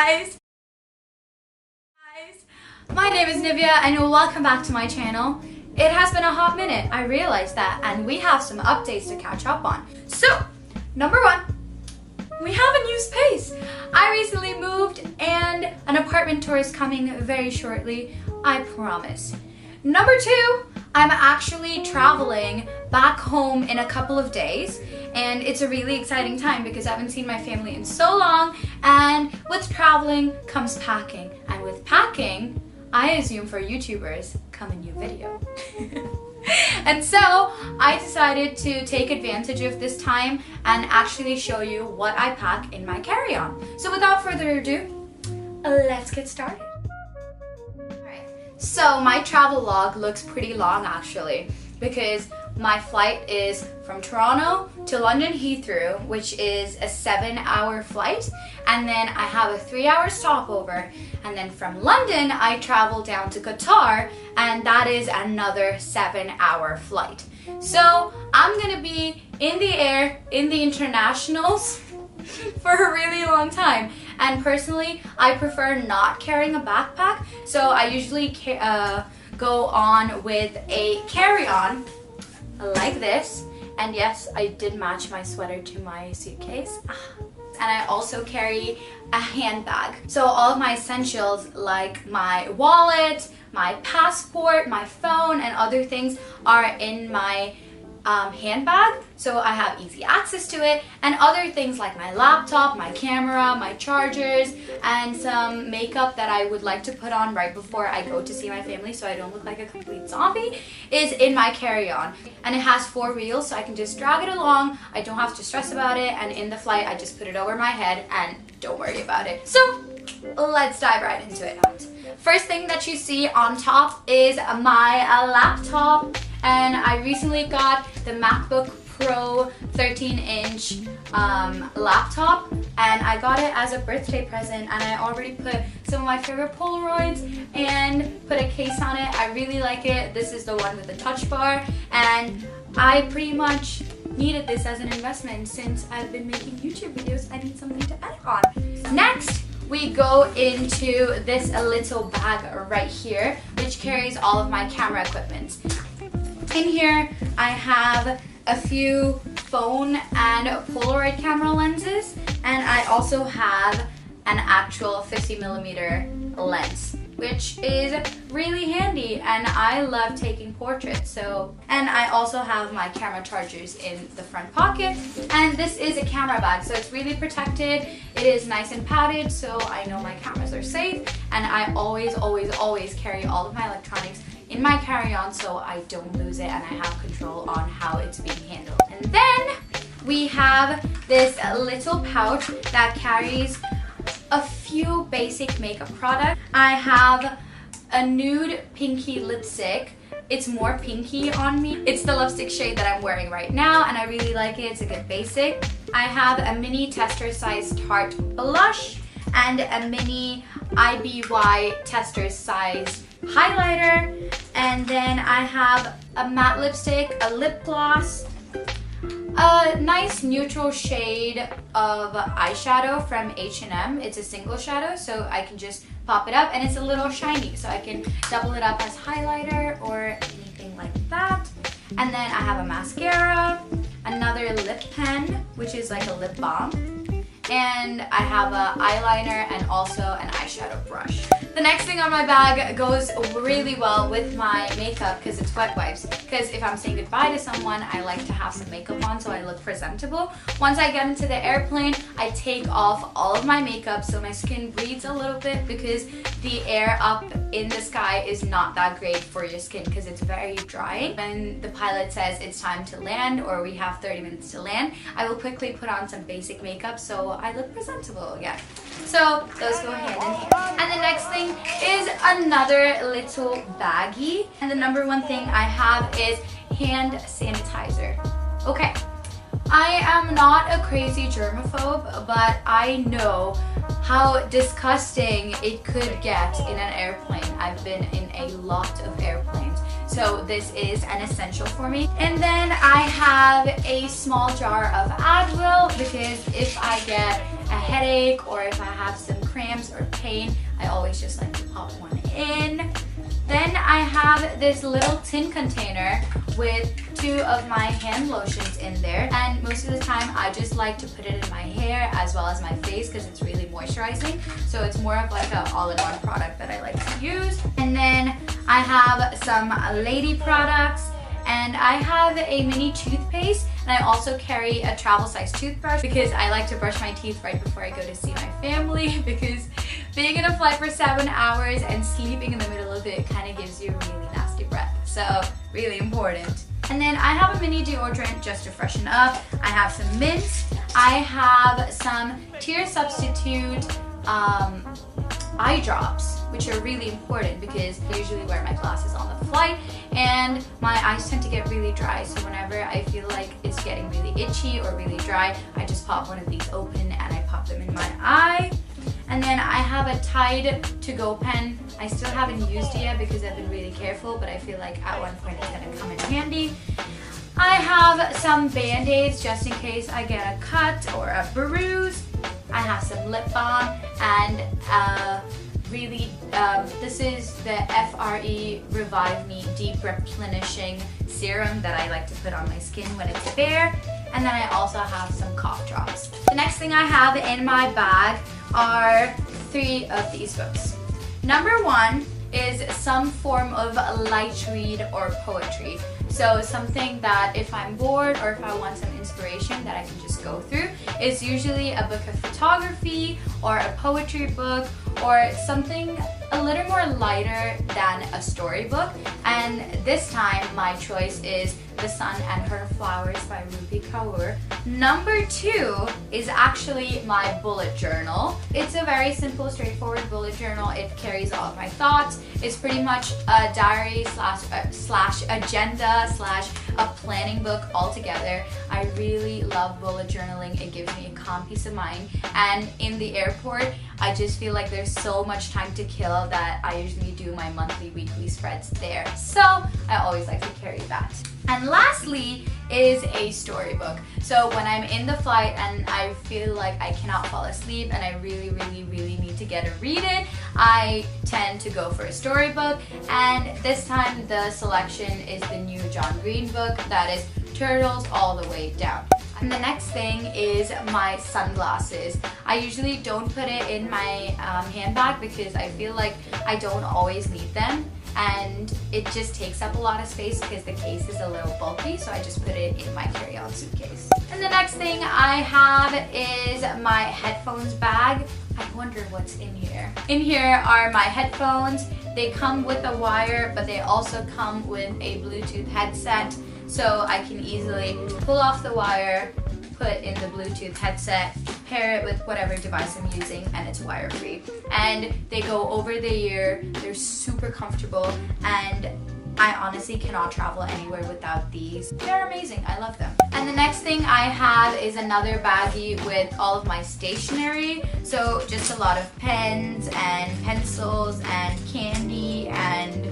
guys! My name is Nivea and welcome back to my channel. It has been a hot minute, I realized that, and we have some updates to catch up on. So, number one, we have a new space. I recently moved and an apartment tour is coming very shortly, I promise. Number two, I'm actually traveling back home in a couple of days, and it's a really exciting time because I haven't seen my family in so long, and with traveling comes packing, and with packing, I assume for YouTubers, come a new video. And so I decided to take advantage of this time and actually show you what I pack in my carry-on. So without further ado, let's get started. Alright, so my travel log looks pretty long actually because my flight is from Toronto to London Heathrow, which is a 7-hour flight, and then I have a 3-hour stopover, and then from London I travel down to Qatar, and that is another 7-hour flight. So I'm gonna be in the air in the internationals for a really long time, and personally I prefer not carrying a backpack, so I usually go on with a carry-on like this, and yes, I did match my sweater to my suitcase. And I also carry a handbag, so all of my essentials like my wallet, my passport, my phone, and other things are in my handbag, so I have easy access to it, and other things like my laptop, my camera, my chargers, and some makeup that I would like to put on right before I go to see my family so I don't look like a complete zombie is in my carry-on. And it has 4 wheels, so I can just drag it along, I don't have to stress about it, and in the flight I just put it over my head and don't worry about it. So let's dive right into it. First thing that you see on top is my laptop, and I recently got the MacBook Pro 13-inch laptop, and I got it as a birthday present, and I already put some of my favorite Polaroids and put a case on it. I really like it. This is the one with the touch bar, and I pretty much needed this as an investment since I've been making YouTube videos. I need something to edit on. Next, we go into this little bag right here, which carries all of my camera equipment. In here, I have a few phone and Polaroid camera lenses, and I also have an actual 50mm lens, which is really handy, and I love taking portraits. And I also have my camera chargers in the front pocket, and this is a camera bag, so it's really protected. It is nice and padded, so I know my cameras are safe, and I always carry all of my electronics in my carry-on so I don't lose it, and I have control on how it's being handled. And then we have this little pouch that carries a few basic makeup products. I have a nude pinky lipstick. It's more pinky on me. It's the lipstick shade that I'm wearing right now, and I really like it. It's a good basic. I have a mini tester size Tarte blush and a mini IBY tester size highlighter, and then I have a matte lipstick, a lip gloss, a nice neutral shade of eyeshadow from H&M. It's a single shadow, so I can just pop it up, and it's a little shiny, so I can double it up as highlighter or anything like that. And then I have a mascara, another lip pen, which is like a lip balm, and I have an eyeliner and also an eyeshadow brush. The next thing on my bag goes really well with my makeup because it's wet wipes. Because if I'm saying goodbye to someone, I like to have some makeup on so I look presentable. Once I get into the airplane, I take off all of my makeup so my skin breathes a little bit, because the air up in the sky is not that great for your skin because it's very dry. When the pilot says it's time to land, or we have 30 minutes to land, I will quickly put on some basic makeup so I look presentable again. So those go hand in hand. And the next thing is another little baggie, and the number one thing I have is hand sanitizer. Okay, I am not a crazy germaphobe, but I know how disgusting it could get in an airplane. I've been in a lot of airplanes, so this is an essential for me. And then I have a small jar of Advil, because if I get a headache or if I have some cramps or pain, I always just like to pop one in. Then I have this little tin container with 2 of my hand lotions in there, and most of the time I just like to put it in my hair as well as my face because it's really moisturizing. So it's more of like an all-in-one product that I like to use. And then I have some lady products, and I have a mini toothpaste, and I also carry a travel size toothbrush because I like to brush my teeth right before I go to see my family, because being in a flight for 7 hours and sleeping in the middle of it kind of gives you really nasty breath. So really important. And then I have a mini deodorant just to freshen up. I have some mints. I have some tear substitute eye drops, which are really important because I usually wear my glasses on the flight and my eyes tend to get really dry. So whenever I feel like it's getting really itchy or really dry, I just pop one of these open and I pop them in my eye. And then I have a Tide to-go pen. I still haven't used it yet because I've been really careful, but I feel like at one point it's gonna come in handy. I have some Band-Aids just in case I get a cut or a bruise. I have some lip balm and this is the FRE Revive Me Deep Replenishing Serum that I like to put on my skin when it's bare. And then I also have some cough drops. The next thing I have in my bag are 3 of these books. Number 1 is some form of light read or poetry. So something that if I'm bored or if I want some inspiration that I can just go through. It's usually a book of photography or a poetry book or something a little more lighter than a storybook. And this time my choice is The Sun and Her Flowers by Rupi Kaur. Number 2 is actually my bullet journal. It's a very simple, straightforward bullet journal. It carries all of my thoughts. It's pretty much a diary slash agenda slash a planning book altogether. I really love bullet journaling. It gives me a calm peace of mind. And in the airport, I just feel like there's so much time to kill that I usually do my monthly, weekly spreads there. So I always like to carry that. And lastly is a storybook. So when I'm in the flight and I feel like I cannot fall asleep and I really need to get a read in, I tend to go for a storybook. And this time the selection is the new John Green book that is Turtles All the Way Down. And the next thing is my sunglasses. I usually don't put it in my handbag because I feel like I don't always need them. And it just takes up a lot of space because the case is a little bulky, so I just put it in my carry-on suitcase. And the next thing I have is my headphones bag. I wonder what's in here. In here are my headphones. They come with a wire, but they also come with a Bluetooth headset, so I can easily pull off the wire, put in the Bluetooth headset, pair it with whatever device I'm using, and it's wire free. And they go over the ear, they're super comfortable, and I honestly cannot travel anywhere without these. They're amazing, I love them. And the next thing I have is another baggie with all of my stationery. So just a lot of pens and pencils and candy and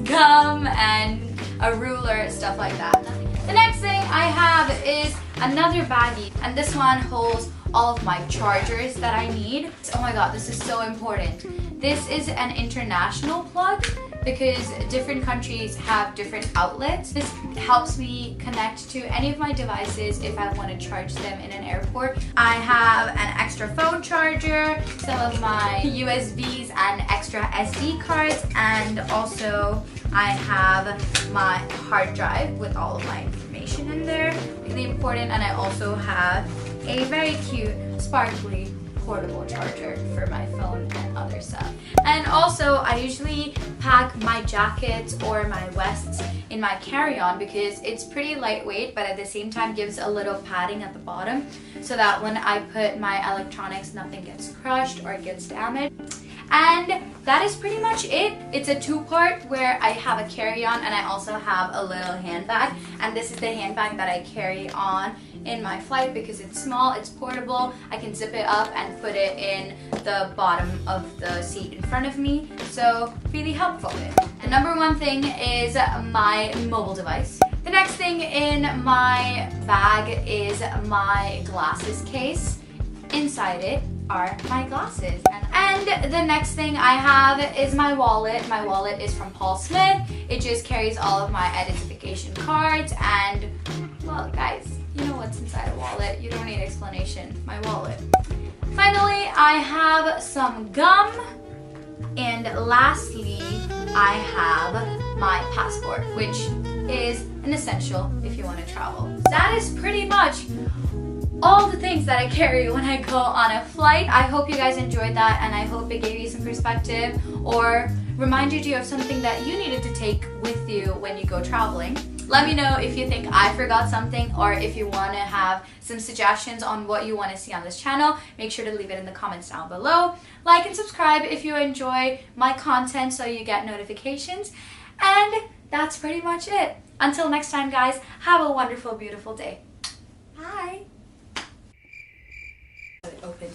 gum and a ruler, stuff like that. The next thing I have is another baggie, and this one holds all of my chargers that I need. Oh my god, this is so important. This is an international plug because different countries have different outlets. This helps me connect to any of my devices if I want to charge them in an airport. I have an extra phone charger, some of my USBs and extra SD cards, and also I have my hard drive with all of my information in there. Really important. And I also have a very cute, sparkly portable charger for my phone and other stuff. And also I usually pack my jackets or my vests in my carry-on because it's pretty lightweight, but at the same time gives a little padding at the bottom so that when I put my electronics, nothing gets crushed or gets damaged. And that is pretty much it. It's a 2-part where I have a carry-on and I also have a little handbag. And this is the handbag that I carry on in my flight because it's small, it's portable. I can zip it up and put it in the bottom of the seat in front of me. So really helpful. The number 1 thing is my mobile device. The next thing in my bag is my glasses case. inside it are my glasses. And the next thing I have is my wallet. My wallet is from Paul Smith. It just carries all of my identification cards and, well guys, you know what's inside a wallet. You don't need explanation. My wallet. Finally, I have some gum. And lastly, I have my passport, which is an essential if you want to travel. That is pretty much all the things that I carry when I go on a flight. I hope you guys enjoyed that, and I hope it gave you some perspective or reminded you of something that you needed to take with you when you go traveling. Let me know if you think I forgot something, or if you want to have some suggestions on what you want to see on this channel. Make sure to leave it in the comments down below. Like and subscribe if you enjoy my content so you get notifications. And that's pretty much it. Until next time, guys, have a wonderful, beautiful day. Bye. Open.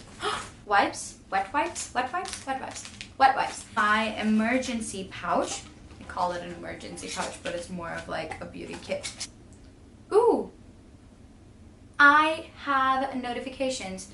Wipes, wet wipes, wet wipes, wet wipes, wet wipes. My emergency pouch. I call it an emergency pouch, but it's more of like a beauty kit. Ooh, I have notifications.